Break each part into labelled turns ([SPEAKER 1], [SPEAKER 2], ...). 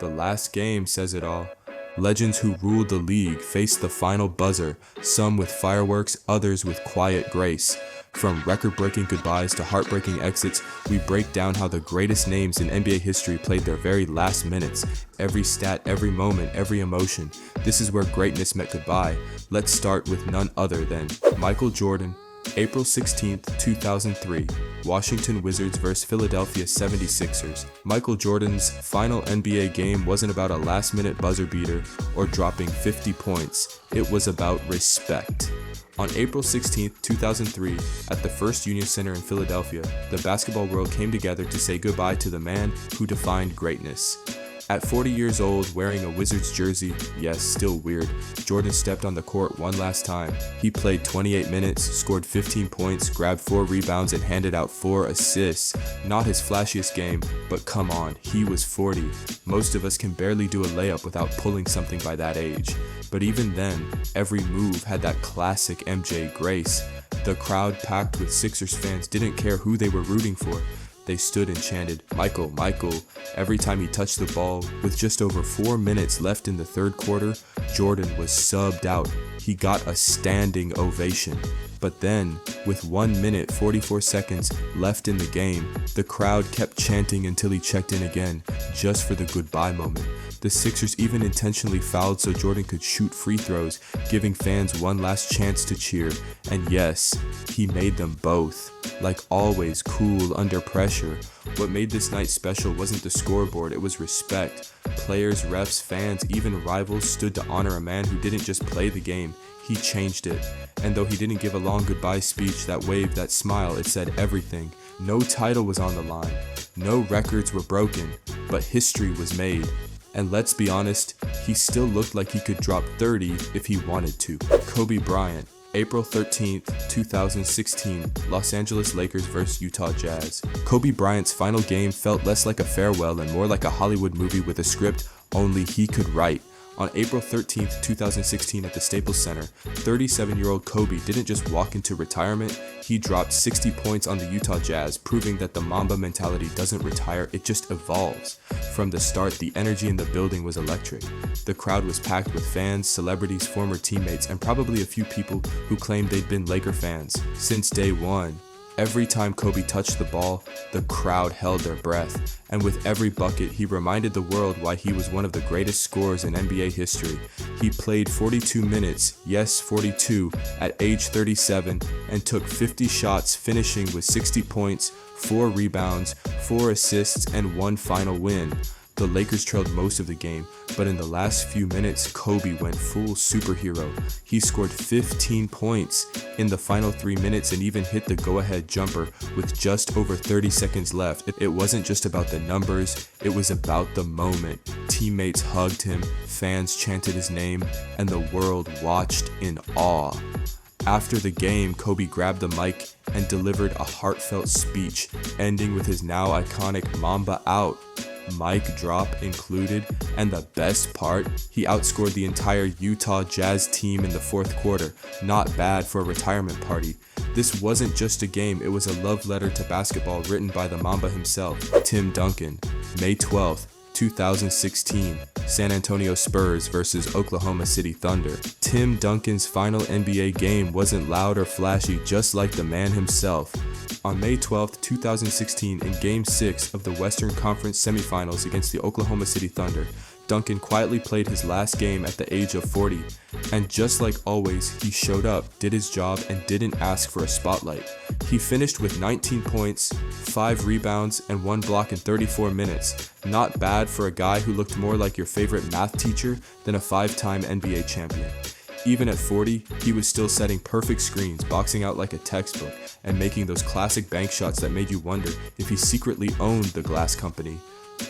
[SPEAKER 1] The last game says it all. Legends who ruled the league faced the final buzzer, some with fireworks, others with quiet grace. From record-breaking goodbyes to heartbreaking exits, we break down how the greatest names in NBA history played their very last minutes. Every stat, every moment, every emotion. This is where greatness met goodbye. Let's start with none other than Michael Jordan, April 16th, 2003, Washington Wizards vs. Philadelphia 76ers. Michael Jordan's final NBA game wasn't about a last-minute buzzer beater or dropping 50 points. It was about respect. On April 16, 2003, at the First Union Center in Philadelphia, the basketball world came together to say goodbye to the man who defined greatness. At 40 years old, wearing a Wizards jersey, yes, still weird, Jordan stepped on the court one last time. He played 28 minutes, scored 15 points, grabbed 4 rebounds, and handed out 4 assists. Not his flashiest game, but come on, he was 40. Most of us can barely do a layup without pulling something by that age. But even then, every move had that classic MJ grace. The crowd packed with Sixers fans didn't care who they were rooting for. They stood and chanted, "Michael, Michael," every time he touched the ball. With just over 4 minutes left in the third quarter, Jordan was subbed out. He got a standing ovation. But then, with 1 minute 44 seconds left in the game, the crowd kept chanting until he checked in again, just for the goodbye moment. The Sixers even intentionally fouled so Jordan could shoot free throws, giving fans one last chance to cheer. And yes, he made them both. Like always, cool under pressure. What made this night special wasn't the scoreboard, it was respect. Players, refs, fans, even rivals stood to honor a man who didn't just play the game, he changed it. And though he didn't give a long goodbye speech, that wave, that smile, it said everything. No title was on the line, no records were broken, but history was made. And let's be honest, he still looked like he could drop 30 if he wanted to. Kobe Bryant, April 13th, 2016, Los Angeles Lakers vs. Utah Jazz. Kobe Bryant's final game felt less like a farewell and more like a Hollywood movie with a script only he could write. On April 13th, 2016 at the Staples Center, 37-year-old Kobe didn't just walk into retirement, he dropped 60 points on the Utah Jazz, proving that the Mamba mentality doesn't retire, it just evolves. From the start, the energy in the building was electric. The crowd was packed with fans, celebrities, former teammates, and probably a few people who claimed they'd been Laker fans since day one. Every time Kobe touched the ball, the crowd held their breath, and with every bucket, he reminded the world why he was one of the greatest scorers in NBA history. He played 42 minutes, yes 42, at age 37, and took 50 shots, finishing with 60 points, 4 rebounds, 4 assists, and 1 final win. The Lakers trailed most of the game, but in the last few minutes, Kobe went full superhero. He scored 15 points in the final 3 minutes and even hit the go-ahead jumper with just over 30 seconds left. It wasn't just about the numbers, it was about the moment. Teammates hugged him, fans chanted his name, and the world watched in awe. After the game, Kobe grabbed the mic and delivered a heartfelt speech, ending with his now iconic Mamba out. Mic drop included, and the best part, he outscored the entire Utah Jazz team in the fourth quarter. Not bad for a retirement party. This wasn't just a game, it was a love letter to basketball written by the Mamba himself. Tim Duncan, May 12th, 2016, San Antonio Spurs vs. Oklahoma City Thunder. Tim Duncan's final NBA game wasn't loud or flashy, just like the man himself. On May 12, 2016, in Game 6 of the Western Conference semifinals against the Oklahoma City Thunder, Duncan quietly played his last game at the age of 40. And just like always, he showed up, did his job, and didn't ask for a spotlight. He finished with 19 points, 5 rebounds, and 1 block in 34 minutes. Not bad for a guy who looked more like your favorite math teacher than a 5-time NBA champion. Even at 40, he was still setting perfect screens, boxing out like a textbook, and making those classic bank shots that made you wonder if he secretly owned the glass company.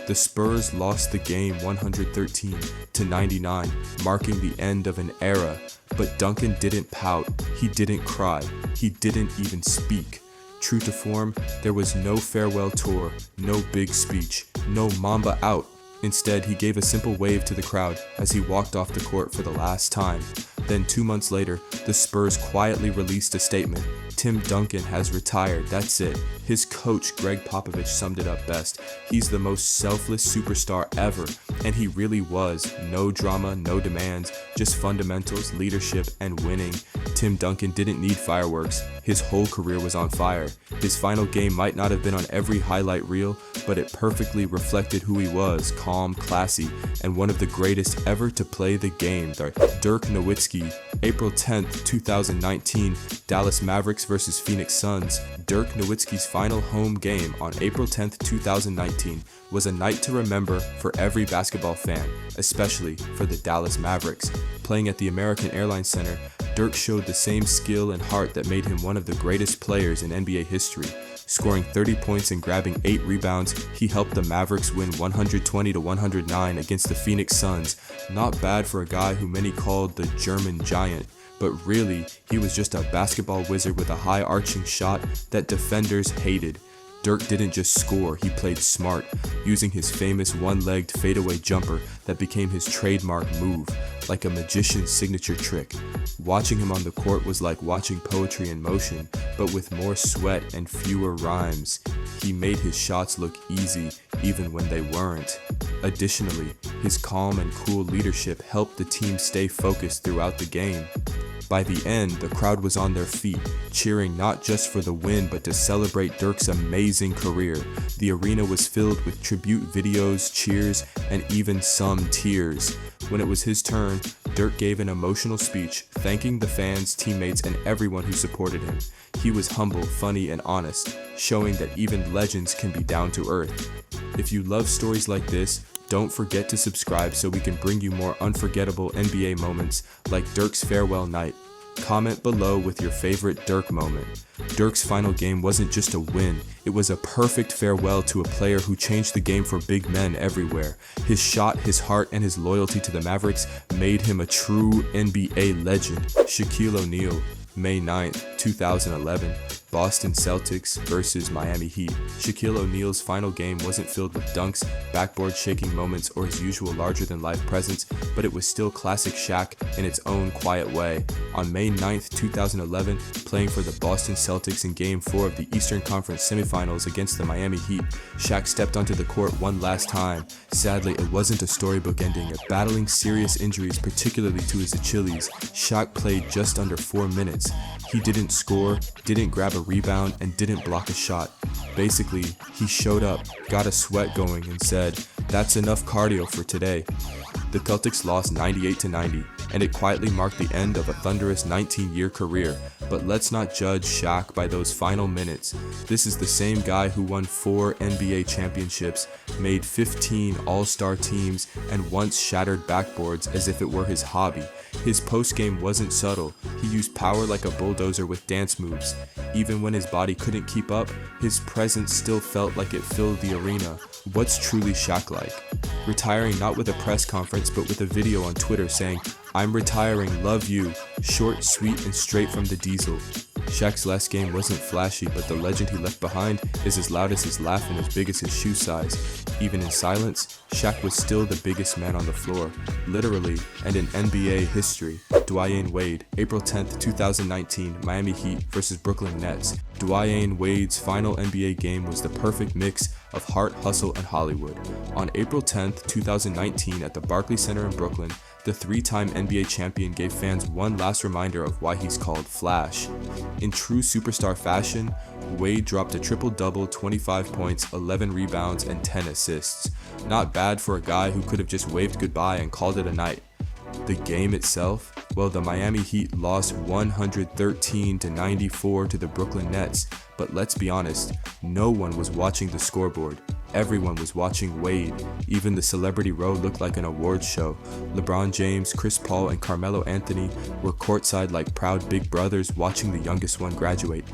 [SPEAKER 1] The Spurs lost the game 113-99, marking the end of an era, but Duncan didn't pout, he didn't cry, he didn't even speak. True to form, there was no farewell tour, no big speech, no Mamba out. Instead, he gave a simple wave to the crowd as he walked off the court for the last time. Then 2 months later, the Spurs quietly released a statement. Tim Duncan has retired, that's it. His coach, Greg Popovich, summed it up best. He's the most selfless superstar ever, and he really was. No drama, no demands, just fundamentals, leadership, and winning. Tim Duncan didn't need fireworks. His whole career was on fire. His final game might not have been on every highlight reel, but it perfectly reflected who he was, calm, classy, and one of the greatest ever to play the game. Dirk Nowitzki, April 10th, 2019, Dallas Mavericks vs. Phoenix Suns. Dirk Nowitzki's final home game on April 10th, 2019 was a night to remember for every basketball fan, especially for the Dallas Mavericks. Playing at the American Airlines Center, Dirk showed the same skill and heart that made him one of the greatest players in NBA history. Scoring 30 points and grabbing 8 rebounds, he helped the Mavericks win 120-109 against the Phoenix Suns. Not bad for a guy who many called the German Giant, but really, he was just a basketball wizard with a high arching shot that defenders hated. Dirk didn't just score, he played smart, using his famous one-legged fadeaway jumper that became his trademark move, like a magician's signature trick. Watching him on the court was like watching poetry in motion, but with more sweat and fewer rhymes. He made his shots look easy, even when they weren't. Additionally, his calm and cool leadership helped the team stay focused throughout the game. By the end, the crowd was on their feet, cheering not just for the win but to celebrate Dirk's amazing career. The arena was filled with tribute videos, cheers, and even some tears. When it was his turn, Dirk gave an emotional speech, thanking the fans, teammates, and everyone who supported him. He was humble, funny, and honest, showing that even legends can be down to earth. If you love stories like this, don't forget to subscribe so we can bring you more unforgettable NBA moments like Dirk's farewell night. Comment below with your favorite Dirk moment. Dirk's final game wasn't just a win, it was a perfect farewell to a player who changed the game for big men everywhere. His shot, his heart, and his loyalty to the Mavericks made him a true NBA legend. Shaquille O'Neal, May 9th, 2011, Boston Celtics vs. Miami Heat. Shaquille O'Neal's final game wasn't filled with dunks, backboard shaking moments, or his usual larger-than-life presence, but it was still classic Shaq in its own quiet way. On May 9th, 2011, playing for the Boston Celtics in Game 4 of the Eastern Conference semifinals against the Miami Heat, Shaq stepped onto the court one last time. Sadly, it wasn't a storybook ending. Battling serious injuries, particularly to his Achilles, Shaq played just under 4 minutes. He didn't score, didn't grab a rebound, and didn't block a shot. Basically, he showed up, got a sweat going, and said, "That's enough cardio for today." The Celtics lost 98-90, and it quietly marked the end of a thunderous 19-year career. But let's not judge Shaq by those final minutes. This is the same guy who won 4 NBA championships, made 15 All-Star teams, and once shattered backboards as if it were his hobby. His post-game wasn't subtle. He used power like a bulldozer with dance moves. Even when his body couldn't keep up, his presence still felt like it filled the arena. What's truly Shaq-like? Retiring not with a press conference but with a video on Twitter saying, "I'm retiring, love you," short, sweet, and straight from the diesel. Shaq's last game wasn't flashy, but the legend he left behind is as loud as his laugh and as big as his shoe size. Even in silence, Shaq was still the biggest man on the floor, literally, and in NBA history. Dwyane Wade, April 10th, 2019, Miami Heat vs. Brooklyn Nets. Dwyane Wade's final NBA game was the perfect mix of heart, hustle, and Hollywood. On April 10th, 2019, at the Barclays Center in Brooklyn, the 3-time NBA champion gave fans one last reminder of why he's called Flash. In true superstar fashion, Wade dropped a triple-double, 25 points, 11 rebounds, and 10 assists. Not bad for a guy who could have just waved goodbye and called it a night. The game itself? Well, the Miami Heat lost 113-94 to the Brooklyn Nets, but let's be honest, no one was watching the scoreboard. Everyone was watching Wade. Even the celebrity row looked like an awards show. LeBron James, Chris Paul, and Carmelo Anthony were courtside like proud big brothers watching the youngest one graduate.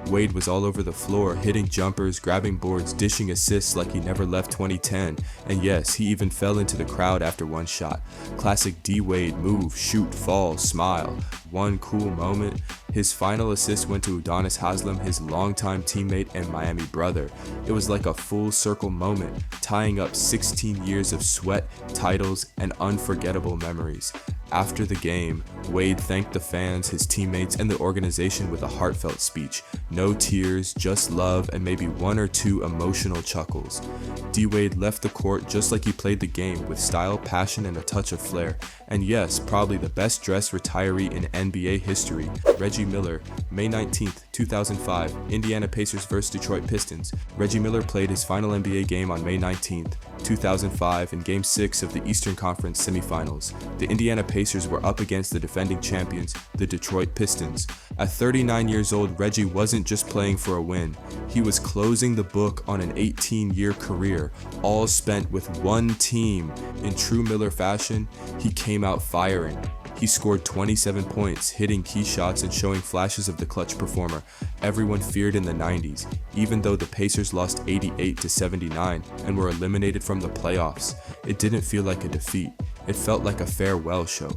[SPEAKER 1] Wade was all over the floor, hitting jumpers, grabbing boards, dishing assists like he never left 2010. And yes, he even fell into the crowd after one shot. Classic D-Wade, move, shoot, fall, smile. One cool moment. His final assist went to Udonis Haslem, his longtime teammate and Miami brother. It was like a full circle moment, tying up 16 years of sweat, titles, and unforgettable memories. After the game, Wade thanked the fans, his teammates, and the organization with a heartfelt speech. No tears, just love, and maybe one or two emotional chuckles. D-Wade left the court just like he played the game, with style, passion, and a touch of flair. And yes, probably the best dressed retiree in NBA history, Reggie Miller. May 19th, 2005, Indiana Pacers vs. Detroit Pistons. Reggie Miller played his final NBA game on May 19th, 2005 in Game 6 of the Eastern Conference semifinals. The Indiana Pacers were up against the defending champions, the Detroit Pistons. At 39 years old, Reggie wasn't just playing for a win. He was closing the book on an 18-year career, all spent with one team. In true Miller fashion, he came out firing. He scored 27 points, hitting key shots and showing flashes of the clutch performer everyone feared in the 90s, even though the Pacers lost 88-79 and were eliminated from the playoffs. It didn't feel like a defeat. It felt like a farewell show.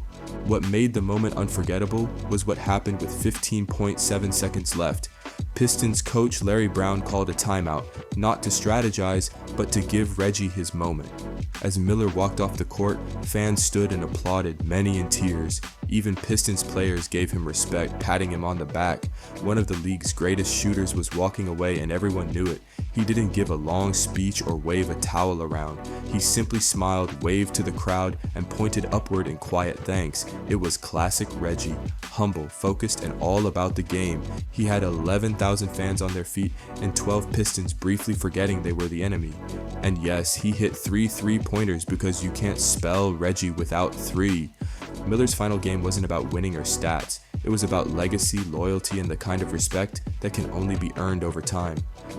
[SPEAKER 1] What made the moment unforgettable was what happened with 15.7 seconds left. Pistons coach Larry Brown called a timeout, not to strategize, but to give Reggie his moment. As Miller walked off the court, fans stood and applauded, many in tears. Even Pistons players gave him respect, patting him on the back. One of the league's greatest shooters was walking away and everyone knew it. He didn't give a long speech or wave a towel around. He simply smiled, waved to the crowd, and pointed upward in quiet thanks. It was classic Reggie, humble, focused, and all about the game. He had 11,000 fans on their feet and 12 Pistons briefly forgetting they were the enemy. And yes, he hit 3 3-pointers because you can't spell Reggie without 3. Miller's final game wasn't about winning or stats. It was about legacy, loyalty, and the kind of respect that can only be earned over time.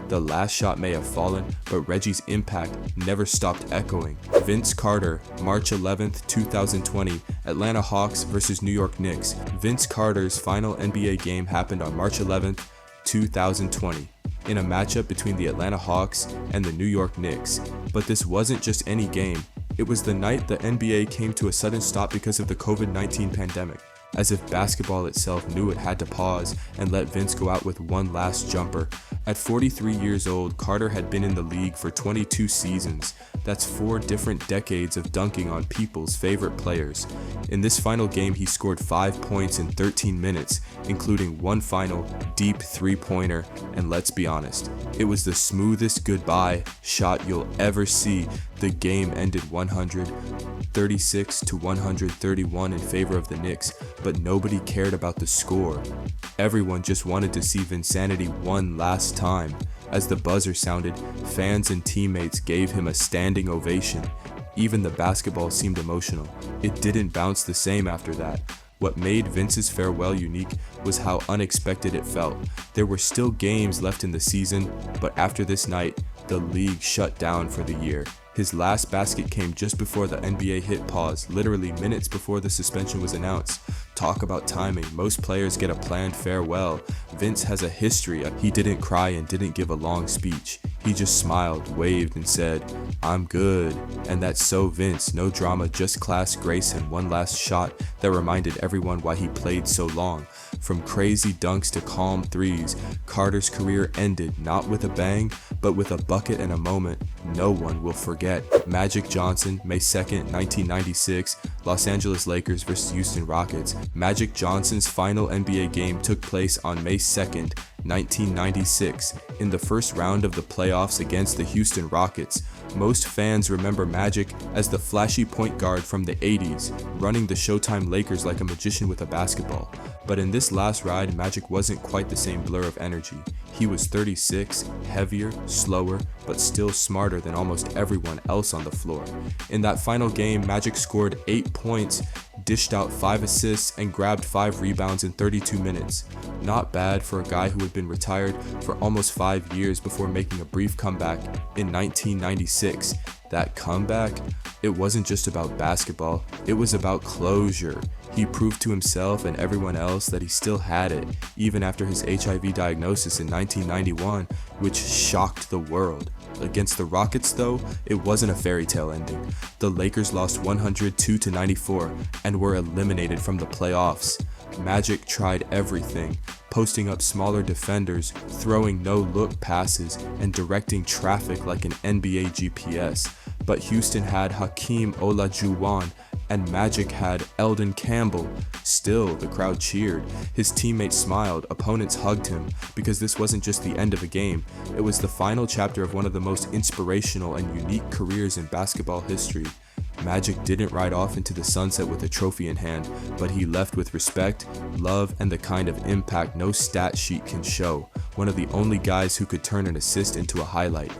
[SPEAKER 1] The last shot may have fallen, but Reggie's impact never stopped echoing. Vince Carter, March 11th, 2020, Atlanta Hawks vs. New York Knicks. Vince Carter's final NBA game happened on March 11th, 2020, in a matchup between the Atlanta Hawks and the New York Knicks. But this wasn't just any game. It was the night the NBA came to a sudden stop because of the COVID-19 pandemic. As if basketball itself knew it had to pause and let Vince go out with one last jumper. At 43 years old, Carter had been in the league for 22 seasons. That's 4 different decades of dunking on people's favorite players. In this final game, he scored 5 points in 13 minutes, including one final, deep 3-pointer, and let's be honest, it was the smoothest goodbye shot you'll ever see. The game ended 136-131 in favor of the Knicks, but nobody cared about the score. Everyone just wanted to see Vinsanity one last time. As the buzzer sounded, fans and teammates gave him a standing ovation. Even the basketball seemed emotional. It didn't bounce the same after that. What made Vince's farewell unique was how unexpected it felt. There were still games left in the season, but after this night, the league shut down for the year. His last basket came just before the NBA hit pause, literally minutes before the suspension was announced. Talk about timing. Most players get a planned farewell. Vince has a history. He didn't cry and didn't give a long speech. He just smiled, waved, and said, "I'm good." And that's so Vince. No drama, just class, grace, and one last shot that reminded everyone why he played so long. From crazy dunks to calm threes, Carter's career ended not with a bang, but with a bucket and a moment no one will forget. Magic Johnson, May 2nd, 1996, Los Angeles Lakers vs. Houston Rockets. Magic Johnson's final NBA game took place on May 2nd, 1996, in the first round of the playoffs against the Houston Rockets. Most fans remember Magic as the flashy point guard from the 80s, running the Showtime Lakers like a magician with a basketball. But in this last ride, Magic wasn't quite the same blur of energy. He was 36, heavier, slower, but still smarter than almost everyone else on the floor. In that final game, Magic scored 8 points, dished out 5 assists, and grabbed 5 rebounds in 32 minutes. Not bad for a guy who had been retired for almost 5 years before making a brief comeback in 1996. That comeback, it wasn't just about basketball, it was about closure. He proved to himself and everyone else that he still had it, even after his HIV diagnosis in 1991, which shocked the world. Against the Rockets though, it wasn't a fairy tale ending. The Lakers lost 102-94 and were eliminated from the playoffs. Magic tried everything, posting up smaller defenders, throwing no-look passes, and directing traffic like an NBA GPS. But Houston had Hakeem Olajuwon and Magic had Eldon Campbell. Still, the crowd cheered. His teammates smiled, opponents hugged him, because this wasn't just the end of a game, it was the final chapter of one of the most inspirational and unique careers in basketball history. Magic didn't ride off into the sunset with a trophy in hand, but he left with respect, love, and the kind of impact no stat sheet can show. One of the only guys who could turn an assist into a highlight.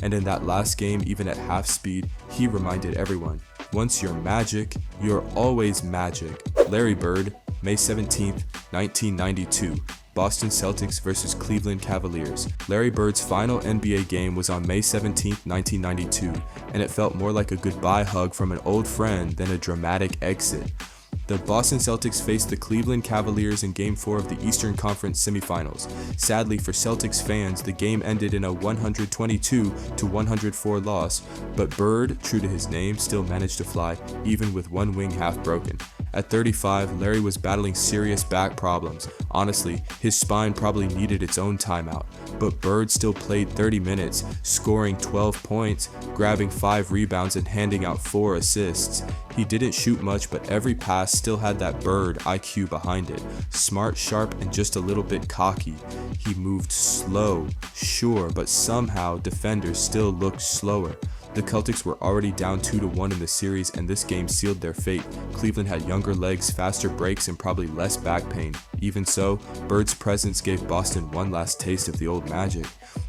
[SPEAKER 1] And in that last game, even at half speed, he reminded everyone, once you're Magic, you're always Magic. Larry Bird, May 17th, 1992. Boston Celtics vs. Cleveland Cavaliers. Larry Bird's final NBA game was on May 17, 1992, and it felt more like a goodbye hug from an old friend than a dramatic exit. The Boston Celtics faced the Cleveland Cavaliers in Game 4 of the Eastern Conference semifinals. Sadly for Celtics fans, the game ended in a 122-104 loss, but Bird, true to his name, still managed to fly, even with one wing half broken. At 35, Larry was battling serious back problems. Honestly, his spine probably needed its own timeout, but Bird still played 30 minutes, scoring 12 points, grabbing 5 rebounds, and handing out 4 assists. He didn't shoot much, but every pass still had that Bird IQ behind it. Smart, sharp, and just a little bit cocky. He moved slow, sure, but somehow defenders still looked slower. The Celtics were already down 2-1 in the series, and this game sealed their fate. Cleveland had younger legs, faster breaks, and probably less back pain. Even so, Bird's presence gave Boston one last taste of the old Magic.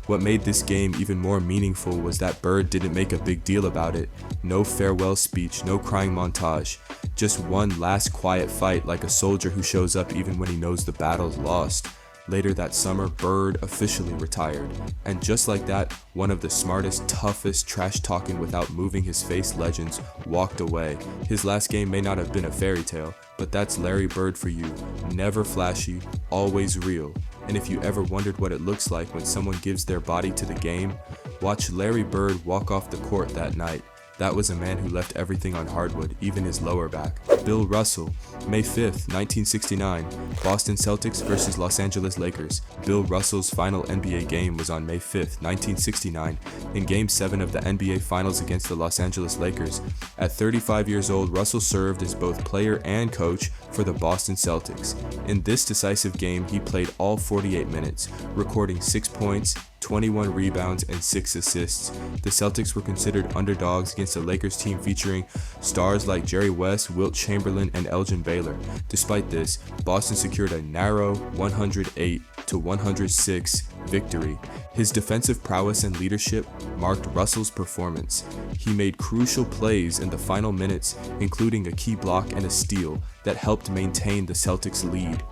[SPEAKER 1] What made this game even more meaningful was that Bird didn't make a big deal about it. No farewell speech, no crying montage. Just one last quiet fight like a soldier who shows up even when he knows the battle's lost. Later that summer, Bird officially retired. And just like that, one of the smartest, toughest, trash-talking without moving his face legends walked away. His last game may not have been a fairy tale, but that's Larry Bird for you. Never flashy, always real. And if you ever wondered what it looks like when someone gives their body to the game, watch Larry Bird walk off the court that night. That was a man who left everything on hardwood, even his lower back. Bill Russell, May 5th, 1969, Boston Celtics vs. Los Angeles Lakers. Bill Russell's final NBA game was on May 5th, 1969, in Game 7 of the NBA Finals against the Los Angeles Lakers. At 35 years old, Russell served as both player and coach for the Boston Celtics. In this decisive game, he played all 48 minutes, recording 6 points, 21 rebounds, and 6 assists. The Celtics were considered underdogs against a Lakers team featuring stars like Jerry West, Wilt Chamberlain, and Elgin Baylor. Despite this, Boston secured a narrow 108-106 victory. His defensive prowess and leadership marked Russell's performance. He made crucial plays in the final minutes, including a key block and a steal that helped maintain the Celtics' lead.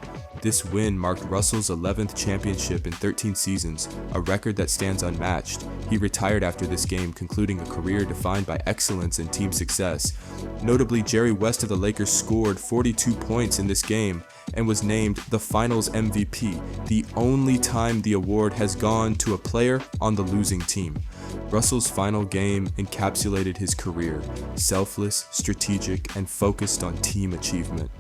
[SPEAKER 1] This win marked Russell's 11th championship in 13 seasons, a record that stands unmatched. He retired after this game, concluding a career defined by excellence and team success. Notably, Jerry West of the Lakers scored 42 points in this game and was named the Finals MVP, the only time the award has gone to a player on the losing team. Russell's final game encapsulated his career, selfless, strategic, and focused on team achievement.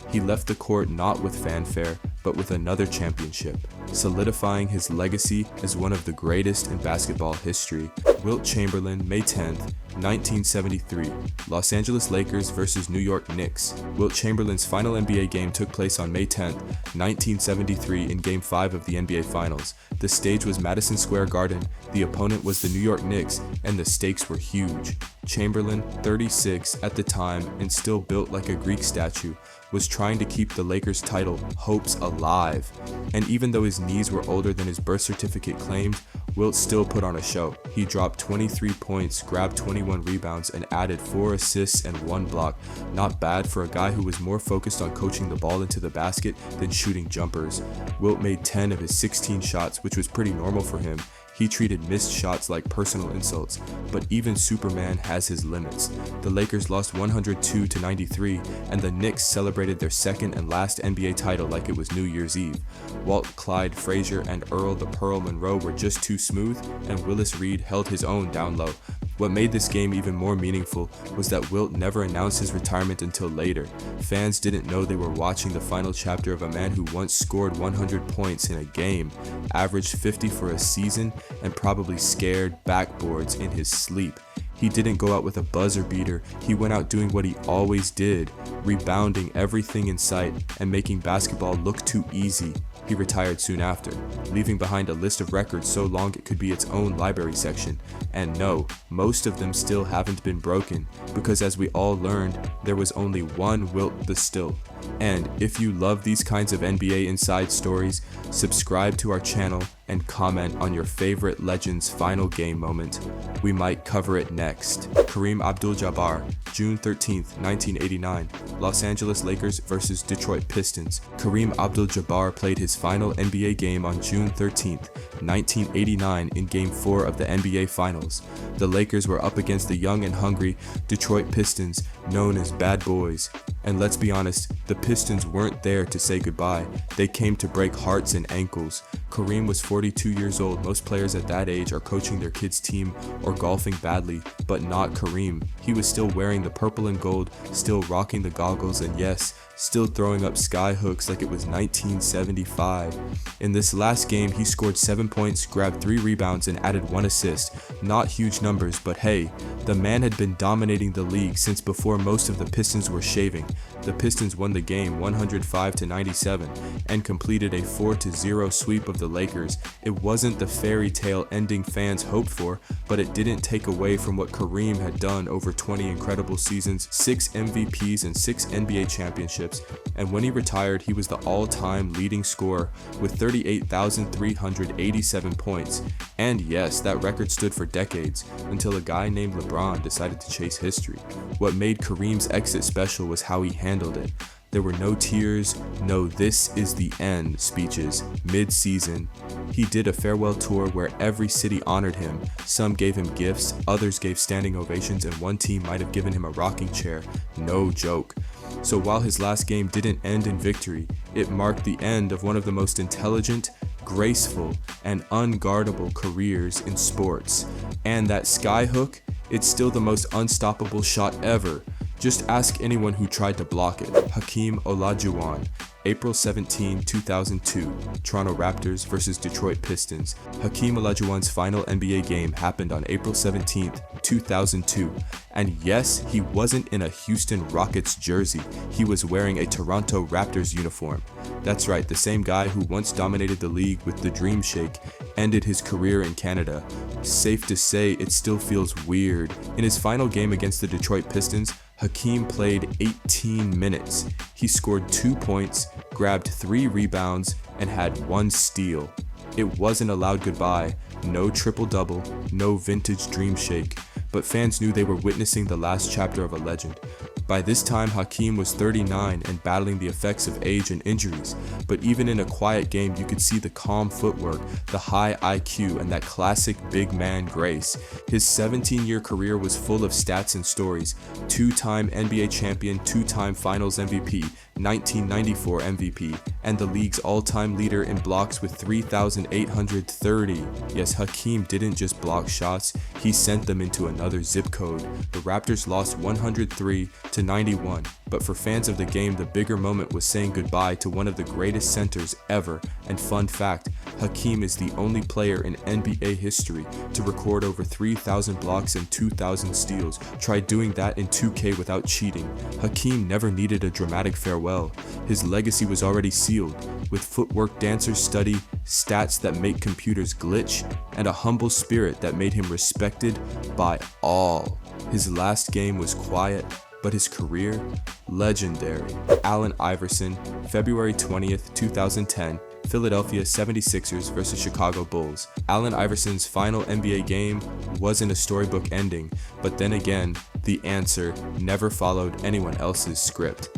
[SPEAKER 1] He left the court not with fanfare, but with another championship, solidifying his legacy as one of the greatest in basketball history. Wilt Chamberlain, May 10th, 1973, Los Angeles Lakers vs. New York Knicks. Wilt Chamberlain's final NBA game took place on May 10th, 1973 in Game 5 of the NBA Finals. The stage was Madison Square Garden, the opponent was the New York Knicks, and the stakes were huge. Chamberlain, 36 at the time and still built like a Greek statue, was trying to keep the Lakers' title hopes alive. And even though his knees were older than his birth certificate claimed, Wilt still put on a show. He dropped 23 points, grabbed 21 rebounds, and added 4 assists and 1 block. Not bad for a guy who was more focused on coaching the ball into the basket than shooting jumpers. Wilt made 10 of his 16 shots, which was pretty normal for him. He treated missed shots like personal insults, but even Superman has his limits. The Lakers lost 102-93, and the Knicks celebrated their second and last NBA title like it was New Year's Eve. Walt Clyde Frazier and Earl the Pearl Monroe were just too smooth, and Willis Reed held his own down low. What made this game even more meaningful was that Wilt never announced his retirement until later. Fans didn't know they were watching the final chapter of a man who once scored 100 points in a game, averaged 50 for a season, and probably scared backboards in his sleep. He didn't go out with a buzzer beater, he went out doing what he always did, rebounding everything in sight and making basketball look too easy. He retired soon after, leaving behind a list of records so long it could be its own library section. And no, most of them still haven't been broken, because as we all learned, there was only one Wilt the Still. And if you love these kinds of NBA inside stories, subscribe to our channel and comment on your favorite Legends final game moment. We might cover it next. Kareem Abdul-Jabbar, June 13th, 1989, Los Angeles Lakers vs. Detroit Pistons. Kareem Abdul-Jabbar played his final NBA game on June 13th, 1989 in Game 4 of the NBA Finals. The Lakers were up against the young and hungry Detroit Pistons, known as Bad Boys. And let's be honest, the Pistons weren't there to say goodbye, they came to break hearts and ankles. Kareem was 42 years old. Most players at that age are coaching their kids' team or golfing badly, but not Kareem. He was still wearing the purple and gold, still rocking the goggles, and yes, still throwing up sky hooks like it was 1975. In this last game, he scored 7 points, grabbed 3 rebounds, and added 1 assist. Not huge numbers, but hey, the man had been dominating the league since before most of the Pistons were shaving. The Pistons won the game 105-97 and completed a 4-0 sweep of the Lakers. It wasn't the fairy tale ending fans hoped for, but it didn't take away from what Kareem had done over 20 incredible seasons, 6 MVPs and 6 NBA championships, and when he retired, he was the all-time leading scorer with 38,387 points. And yes, that record stood for decades, until a guy named LeBron decided to chase history. What made Kareem's exit special was how he handled it. There were no tears, no "this is the end" speeches mid-season. He did a farewell tour where every city honored him. Some gave him gifts, others gave standing ovations, and one team might have given him a rocking chair. No joke. So while his last game didn't end in victory, it marked the end of one of the most intelligent, graceful, and unguardable careers in sports. And that skyhook, it's still the most unstoppable shot ever. Just ask anyone who tried to block it. Hakeem Olajuwon, April 17, 2002, Toronto Raptors vs. Detroit Pistons. Hakeem Olajuwon's final NBA game happened on April 17, 2002. And yes, he wasn't in a Houston Rockets jersey. He was wearing a Toronto Raptors uniform. That's right, the same guy who once dominated the league with the Dream Shake ended his career in Canada. Safe to say, it still feels weird. In his final game against the Detroit Pistons, Hakeem played 18 minutes. He scored 2 points, grabbed 3 rebounds, and had 1 steal. It wasn't a loud goodbye, no triple-double, no vintage Dream Shake, but fans knew they were witnessing the last chapter of a legend. By this time, Hakeem was 39 and battling the effects of age and injuries, but even in a quiet game, you could see the calm footwork, the high IQ, and that classic big man grace. His 17-year career was full of stats and stories: 2-time NBA champion, 2-time Finals MVP, 1994 MVP, and the league's all-time leader in blocks with 3,830. Yes, Hakeem didn't just block shots, he sent them into another zip code. The Raptors lost 103-91, but for fans of the game, the bigger moment was saying goodbye to one of the greatest centers ever. And fun fact, Hakeem is the only player in NBA history to record over 3,000 blocks and 2,000 steals. Try doing that in 2K without cheating. Hakeem never needed a dramatic farewell. His legacy was already sealed, with footwork dancers study, stats that make computers glitch, and a humble spirit that made him respected by all. His last game was quiet, but his career, legendary. Allen Iverson, February 20th, 2010, Philadelphia 76ers vs. Chicago Bulls. Allen Iverson's final NBA game wasn't a storybook ending, but then again, the answer never followed anyone else's script.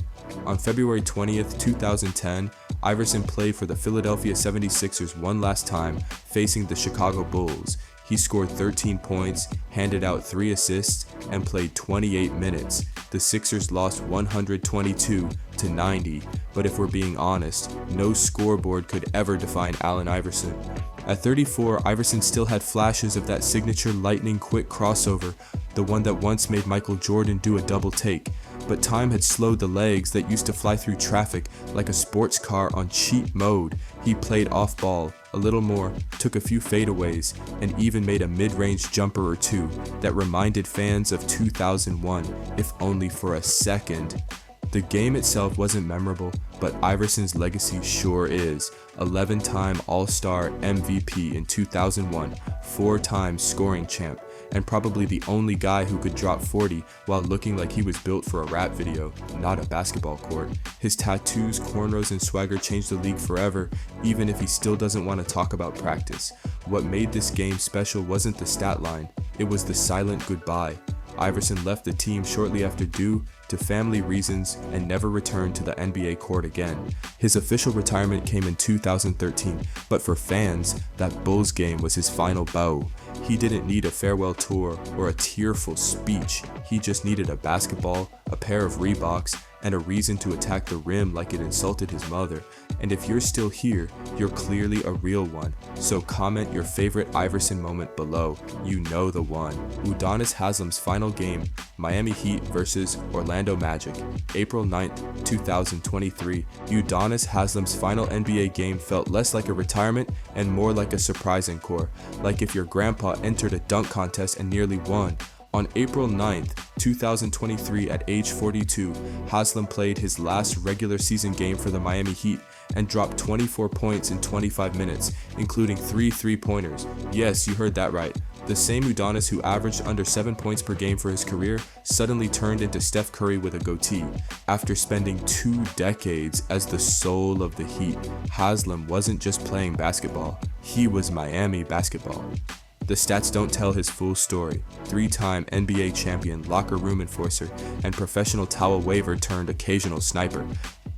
[SPEAKER 1] On February 20th, 2010, Iverson played for the Philadelphia 76ers one last time, facing the Chicago Bulls. He scored 13 points, handed out 3 assists, and played 28 minutes. The Sixers lost 122-90, but if we're being honest, no scoreboard could ever define Allen Iverson. At 34, Iverson still had flashes of that signature lightning-quick crossover, the one that once made Michael Jordan do a double take. But time had slowed the legs that used to fly through traffic like a sports car on cheat mode. He played off ball, a little more, took a few fadeaways, and even made a mid-range jumper or two that reminded fans of 2001, if only for a second. The game itself wasn't memorable, but Iverson's legacy sure is. 11-time All-Star MVP in 2001, 4-time scoring champ, and probably the only guy who could drop 40 while looking like he was built for a rap video, not a basketball court. His tattoos, cornrows, and swagger changed the league forever, even if he still doesn't want to talk about practice. What made this game special wasn't the stat line, it was the silent goodbye. Iverson left the team shortly after due to family reasons and never returned to the NBA court again. His official retirement came in 2013, but for fans, that Bulls game was his final bow. He didn't need a farewell tour or a tearful speech, he just needed a basketball, a pair of Reeboks, and a reason to attack the rim like it insulted his mother. And if you're still here, you're clearly a real one. So comment your favorite Iverson moment below. You know the one. Udonis Haslem's final game, Miami Heat versus Orlando Magic, April 9th, 2023. Udonis Haslem's final NBA game felt less like a retirement and more like a surprise encore, like if your grandpa entered a dunk contest and nearly won. On April 9th, 2023 at age 42, Haslem played his last regular season game for the Miami Heat and dropped 24 points in 25 minutes, including 3 3-pointers. Yes, you heard that right. The same Udonis who averaged under 7 points per game for his career suddenly turned into Steph Curry with a goatee. After spending 2 decades as the soul of the Heat, Haslem wasn't just playing basketball, he was Miami basketball. The stats don't tell his full story. 3-time NBA champion, locker room enforcer, and professional towel waver turned occasional sniper.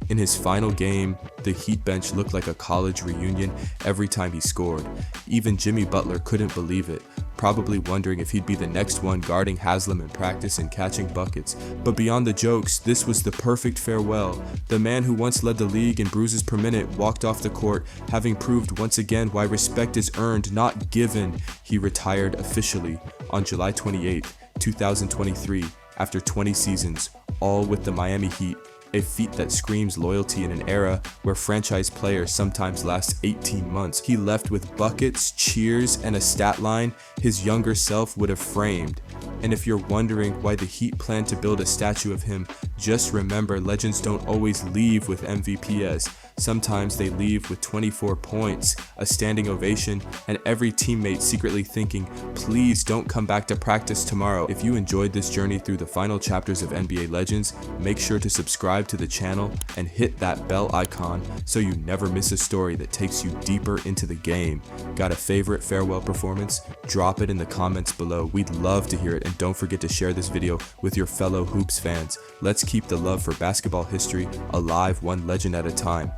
[SPEAKER 1] In his final game, the Heat bench looked like a college reunion every time he scored. Even Jimmy Butler couldn't believe it, probably wondering if he'd be the next one guarding Haslem in practice and catching buckets. But beyond the jokes, this was the perfect farewell. The man who once led the league in bruises per minute walked off the court, having proved once again why respect is earned, not given. He retired officially on July 28, 2023, after 20 seasons, all with the Miami Heat. A feat that screams loyalty in an era where franchise players sometimes last 18 months. He left with buckets, cheers, and a stat line his younger self would have framed. And if you're wondering why the Heat plan to build a statue of him, just remember legends don't always leave with MVPs. Sometimes they leave with 24 points, a standing ovation, and every teammate secretly thinking, please don't come back to practice tomorrow. If you enjoyed this journey through the final chapters of NBA Legends, make sure to subscribe to the channel and hit that bell icon so you never miss a story that takes you deeper into the game. Got a favorite farewell performance? Drop it in the comments below. We'd love to hear it, and don't forget to share this video with your fellow Hoops fans. Let's keep the love for basketball history alive, one legend at a time.